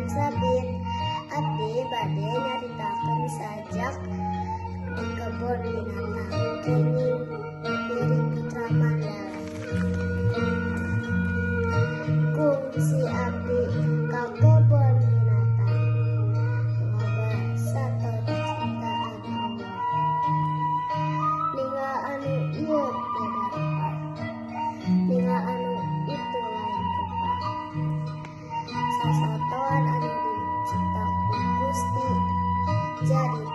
Sabit abdi bade nyaritakeun sajak di kebon binatang kenging diri putra Mandala. Kungsi abdi ka kebon binatang loba sato ciptaan Allah. Ninga anu ieu beda rupa, ninga anu itu lain rupa. Sasatoan anu dicipta ku Gusti jadi